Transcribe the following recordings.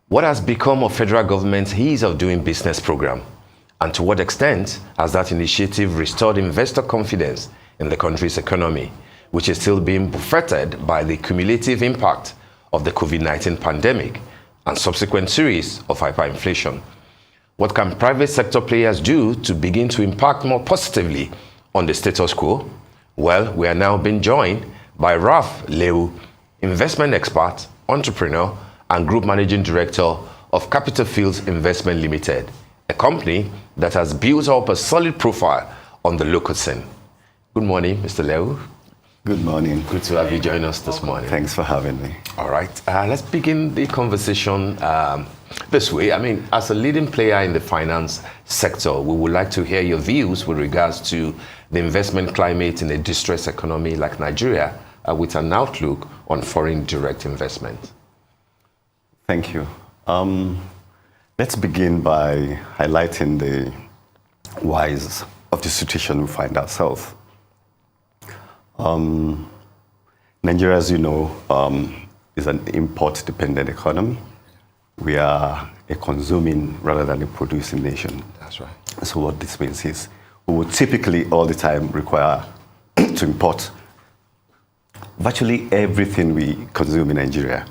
What has become of federal government's ease of doing business program? And to what extent has that initiative restored investor confidence in the country's economy, which is still being buffeted by the cumulative impact of the COVID-19 pandemic and subsequent series of hyperinflation? What can private sector players do to begin to impact more positively on the status quo? Well, we are now being joined by Lewu, investment expert, entrepreneur, and Group Managing Director of Capital Fields Investment Limited, a company that has built up a solid profile on the local scene. Good morning, Mr. Lewu. Good morning. Good to have you join us this morning. Thanks for having me. All right, let's begin the conversation this way. I mean, as a leading player in the finance sector, we would like to hear your views with regards to the investment climate in a distressed economy like Nigeria, with an outlook on foreign direct investment. Thank you. Let's begin by highlighting the whys of the situation we find ourselves. Nigeria, as you know, is an import-dependent economy. We are a consuming rather than a producing nation. That's right. So what this means is we would typically all the time require to import. Virtually everything we consume in Nigeria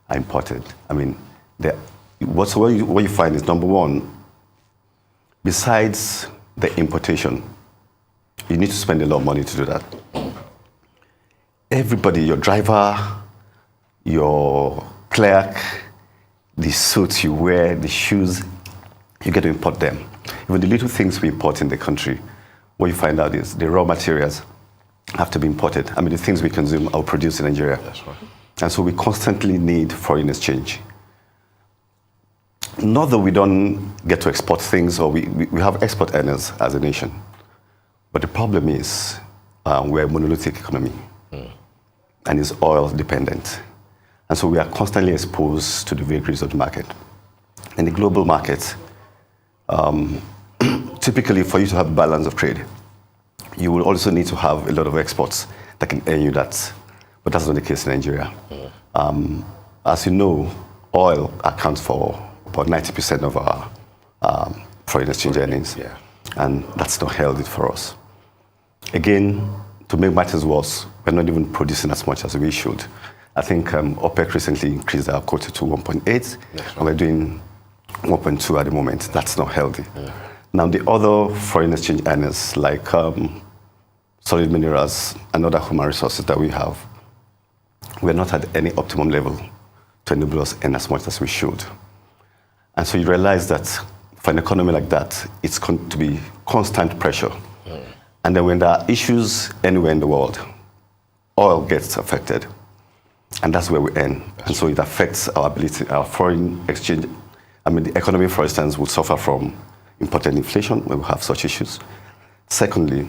are imported. I mean, what you find is, number one, besides the importation, you need to spend a lot of money to do that. Everybody, your driver, your clerk, the suits you wear, the shoes, you get to import them. Even the little things we import in the country, what you find out is the raw materials have to be imported. I mean, the things we consume are produced in Nigeria. That's right. And so we constantly need foreign exchange. Not that we don't get to export things, or we have export earners as a nation. But the problem is we're a monolithic economy. And it's oil dependent. And so we are constantly exposed to the vagaries of the market. In the global market, typically for you to have a balance of trade, you will also need to have a lot of exports that can earn you that. But that's not the case in Nigeria. As you know, oil accounts for about 90% of our foreign exchange earnings. Yeah. And that's not healthy for us. Again, to make matters worse, we're not even producing as much as we should. I think OPEC recently increased our quota to 1.8, right. And we're doing 1.2 at the moment. That's not healthy. Yeah. Now, the other foreign exchange earners, like solid minerals and other human resources that we have, we're not at any optimum level to enable us earn as much as we should. And so you realize that for an economy like that, it's going to be constant pressure. And then when there are issues anywhere in the world, oil gets affected. And that's where we earn. And so it affects our ability, our foreign exchange. I mean, the economy, for instance, would suffer from imported inflation when we have such issues. Secondly,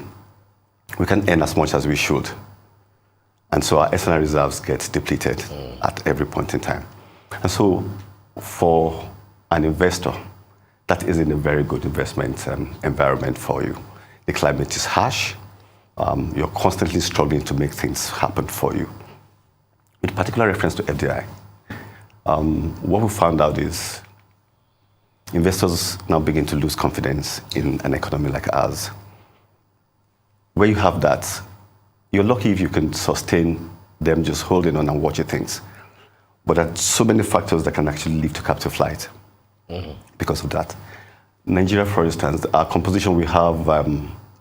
we can earn as much as we should. And so our external reserves get depleted at every point in time. And so for an investor, that isn't a very good investment environment for you. The climate is harsh. You're constantly struggling to make things happen for you. With particular reference to FDI, what we found out is investors now begin to lose confidence in an economy like ours. Where you have that, you're lucky if you can sustain them just holding on and watching things. But there are so many factors that can actually lead to captive flight because of that. Nigeria, for instance, our composition, we have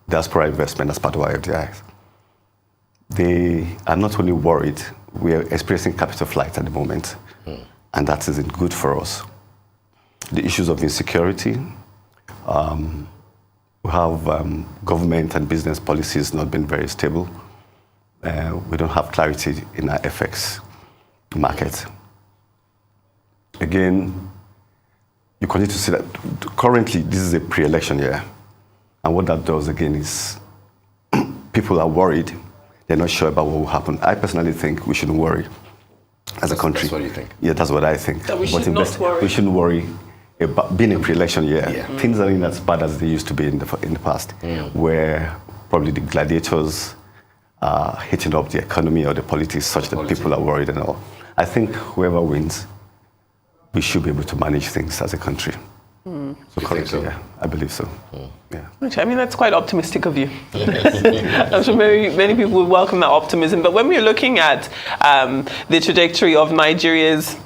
diaspora investment as part of our FDIs. They are not only worried, we are experiencing capital flight at the moment, and that isn't good for us. The issues of insecurity, we have government and business policies not been very stable. We don't have clarity in our FX market. Again, you continue to see that currently this is a pre-election year. And what that does again is people are worried. They're not sure about what will happen. I personally think we shouldn't worry as a country. That's what you think? Yeah, that's what I think. That we should not worry. We shouldn't worry about being a pre-election year. Yeah. Things aren't as bad as they used to be in the past, where probably the gladiators are hitting up the economy or the politics such that people are worried and all. I think whoever wins we should be able to manage things as a country. So currently, yeah, I believe so. Yeah. I mean, that's quite optimistic of you. I'm sure many people would welcome that optimism. But when we're looking at the trajectory of Nigeria's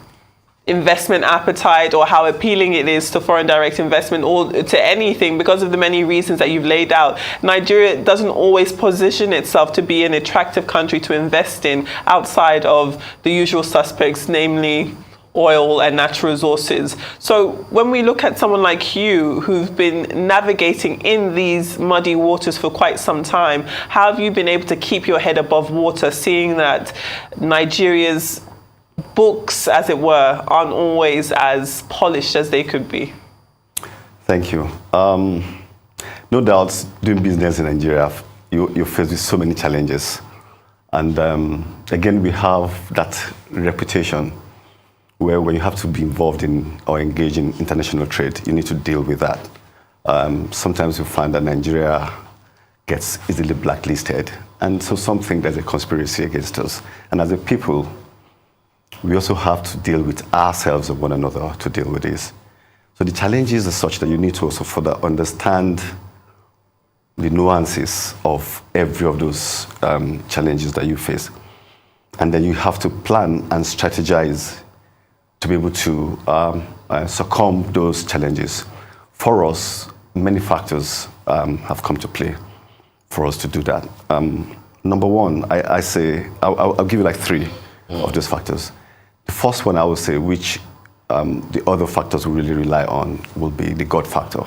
investment appetite, or how appealing it is to foreign direct investment or to anything, because of the many reasons that you've laid out, Nigeria doesn't always position itself to be an attractive country to invest in outside of the usual suspects, namely oil and natural resources. So when we look at someone like you, who've been navigating in these muddy waters for quite some time, how have you been able to keep your head above water, seeing that Nigeria's books, as it were, aren't always as polished as they could be? Thank you. No doubt, doing business in Nigeria, you're faced with so many challenges. And again, we have that reputation where when you have to be involved in or engage in international trade, you need to deal with that. Sometimes you find that Nigeria gets easily blacklisted. And so some think there's a conspiracy against us. And as a people, we also have to deal with ourselves and one another to deal with this. So the challenges are such that you need to also further understand the nuances of every of those challenges that you face. And then you have to plan and strategize to be able to succumb those challenges. For us, many factors have come to play for us to do that. Number one, I'll give you like three of those factors. The first one I would say, which the other factors we really rely on, will be the God factor.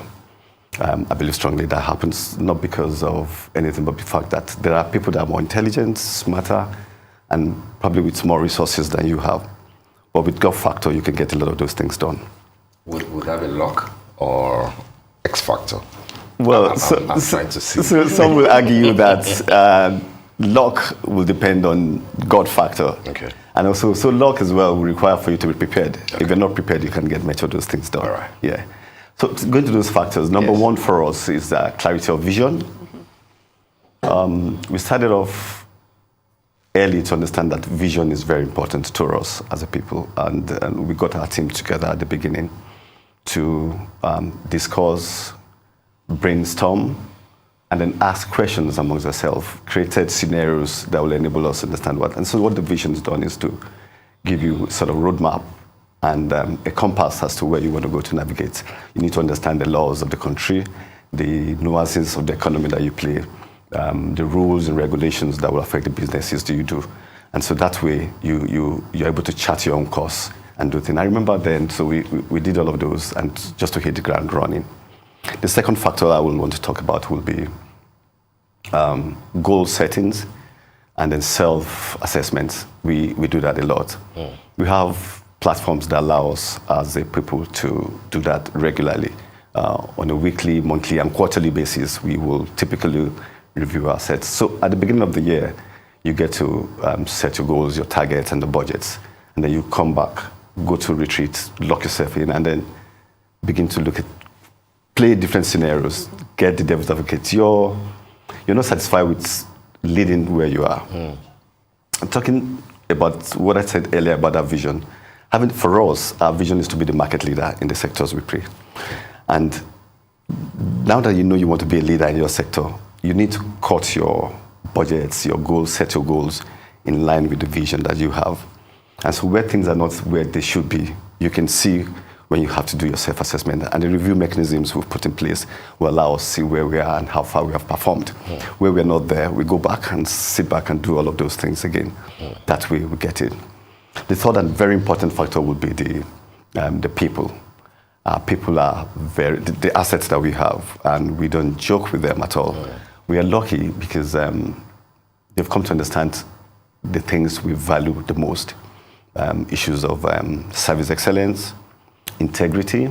I believe strongly that happens not because of anything, but the fact that there are people that are more intelligent, smarter, and probably with more resources than you have. But with God factor, you can get a lot of those things done. Would that be luck or X factor? Well, I'm trying to see. So some will argue that luck will depend on God factor. Okay. And also, so luck as well will require for you to be prepared. Okay. If you're not prepared, you can get much of those things done. All right. Yeah. So going to those factors, number one for us is clarity of vision. We started off early to understand that vision is very important to us as a people. And we got our team together at the beginning to discuss, brainstorm, and then ask questions amongst ourselves, created scenarios that will enable us to understand what. And so what the vision's done is to give you sort of roadmap and a compass as to where you want to go to navigate. You need to understand the laws of the country, the nuances of the economy that you play, the rules and regulations that will affect the businesses that you do. And so that way, you're able to chart your own course and do things. I remember then, so we did all of those, and just to hit the ground running. The second factor I will want to talk about will be goal settings and then self-assessments. We do that a lot. We have platforms that allow us as a people to do that regularly. On a weekly, monthly, and quarterly basis, we will typically review our sets. So at the beginning of the year, you get to set your goals, your targets, and the budgets. And then you come back, go to retreat, lock yourself in, and then begin to play different scenarios, get the devil's advocate. You're not satisfied with leading where you are. I'm talking about what I said earlier about our vision. For us, our vision is to be the market leader in the sectors we play. And now that you know you want to be a leader in your sector, you need to cut your budgets, your goals, set your goals in line with the vision that you have. And so where things are not where they should be, you can see when you have to do your self-assessment. And the review mechanisms we've put in place will allow us to see where we are and how far we have performed. Where we're not there, we go back and sit back and do all of those things again. That way we get it. The third and very important factor would be the people. People are the assets that we have, and we don't joke with them at all. We are lucky because they've come to understand the things we value the most. Issues of service excellence, integrity,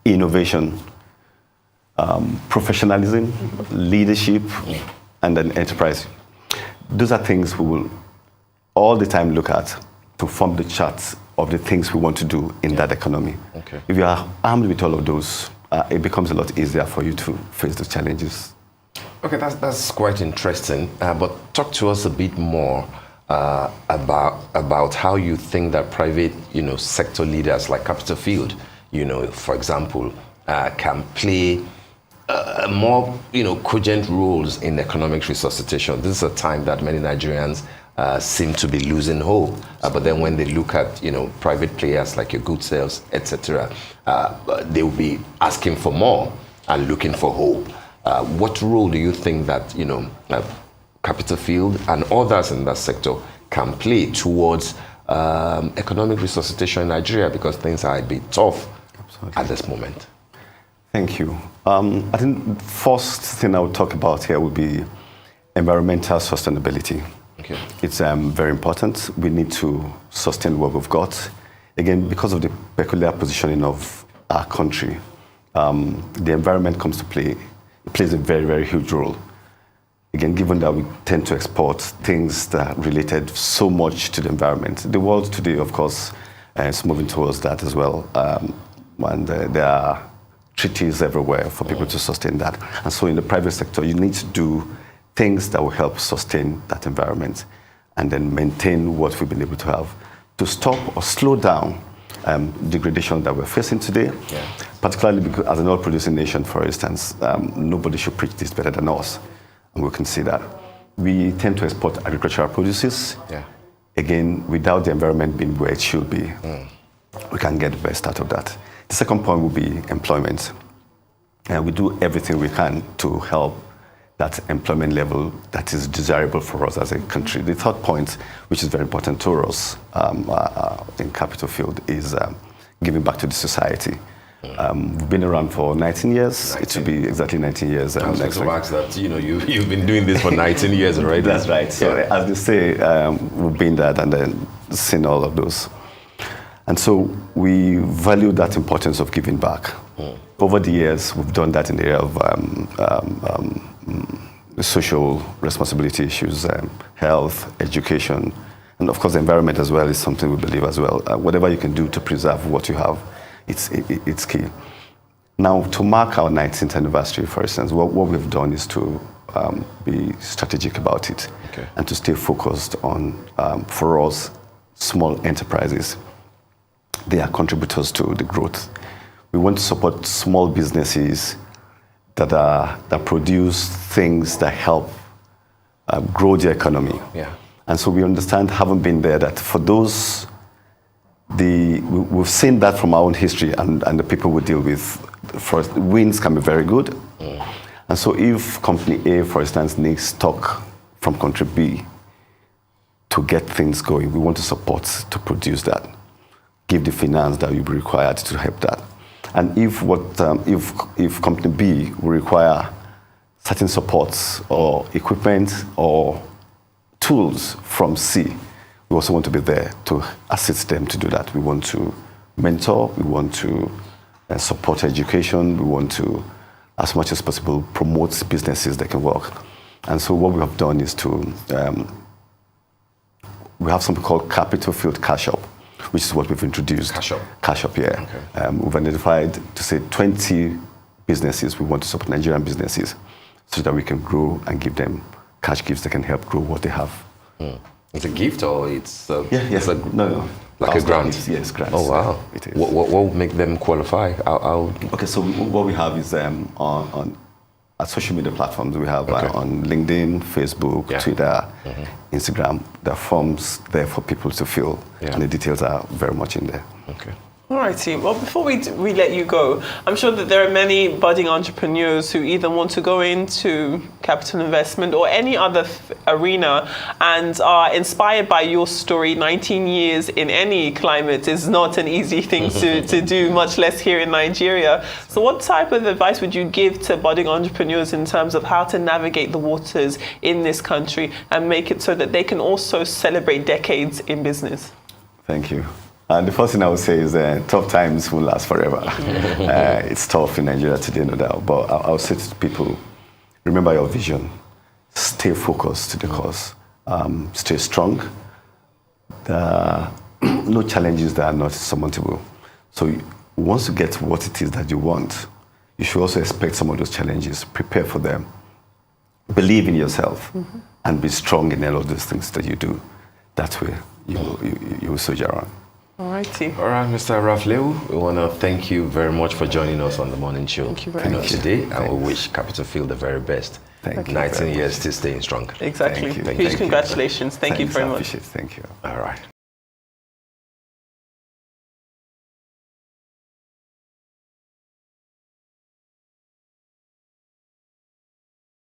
innovation, professionalism, leadership, and then enterprise. Those are things we will all the time look at to form the charts of the things we want to do in that economy. Okay. If you are armed with all of those, it becomes a lot easier for you to face the challenges. Okay, that's quite interesting. But talk to us a bit more about how you think that private, sector leaders like Capital Field, for example, can play more, cogent roles in economic resuscitation. This is a time that many Nigerians seem to be losing hope. But then when they look at, private players like your good sales, etc., they will be asking for more and looking for hope. What role do you think that, Capital Field and others in that sector can play towards economic resuscitation in Nigeria, because things are a bit tough at this moment? Thank you. I think the first thing I would talk about here would be environmental sustainability. Okay. It's very important. We need to sustain what we've got. Again, because of the peculiar positioning of our country, the environment comes to play. It plays a very, very huge role. Again, given that we tend to export things that are related so much to the environment. The world today, of course, is moving towards that as well. And there are treaties everywhere for people to sustain that. And so in the private sector, you need to do things that will help sustain that environment and then maintain what we've been able to have to stop or slow down degradation that we're facing today. Yeah. Particularly because as an oil-producing nation, for instance, nobody should preach this better than us. And we can see that. We tend to export agricultural produces. Yeah. Again, without the environment being where it should be, we can get the best out of that. The second point will be employment. And we do everything we can to help that employment level that is desirable for us as a country. The third point, which is very important to us in Capital Field, is giving back to the society. We've been around for 19 years. 19. It will be exactly 19 years. I was going to ask that, you've been doing this for 19 years already. That's right. So as they say, we've been there and then seen all of those. And so we value that importance of giving back. Over the years, we've done that in the area of social responsibility issues, health, education, and of course the environment as well is something we believe as well. Whatever you can do to preserve what you have, it's key. Now, to mark our 19th anniversary, for instance, what we've done is to be strategic about it and to stay focused on, for us, small enterprises. They are contributors to the growth. We want to support small businesses that produce things that help grow the economy. Yeah. And so we understand, having been there, that for those, we've seen that from our own history and the people we deal with. First, wins can be very good. And so if company A, for instance, needs stock from country B to get things going, we want to support to produce that, give the finance that will be required to help that. And if company B will require certain supports or equipment or tools from C, we also want to be there to assist them to do that. We want to mentor, we want to support education, we want to, as much as possible, promote businesses that can work. And so what we have done is to, we have something called Capital Field Cash Up, which is what we've introduced. Cash Up, yeah. Okay. We've identified, to say, 20 businesses we want to support, Nigerian businesses, so that we can grow and give them cash gifts that can help grow what they have. It's a gift or it's a... It's like a grant? Yes, grants. Oh, wow. It is. What will make them qualify? Okay, so what we have is on social media platforms, we have on LinkedIn, Facebook, Twitter, Instagram, there are forms there for people to fill, and the details are very much in there. Okay. All right, team. Well, before we let you go, I'm sure that there are many budding entrepreneurs who either want to go into capital investment or any other arena and are inspired by your story. 19 years in any climate is not an easy thing to do, much less here in Nigeria. So what type of advice would you give to budding entrepreneurs in terms of how to navigate the waters in this country and make it so that they can also celebrate decades in business? Thank you. The first thing I would say is tough times won't last forever. It's tough in Nigeria today, no doubt. But I'll say to people, remember your vision. Stay focused to the cause. Stay strong. No challenges that are not surmountable. So once you get what it is that you want, you should also expect some of those challenges. Prepare for them. Believe in yourself and be strong in all of those things that you do. that way you will soldier on. All righty. All right, Mr. Ralphael, we want to thank you very much for joining us on the morning show. Thank you very much. Today, and we wish Capital Field the very best. Thank you. 19 years still staying strong. Exactly. Thank you. Huge Thank you. congratulations. Thank you Thanks, very I much. appreciate it. Thank you. All right.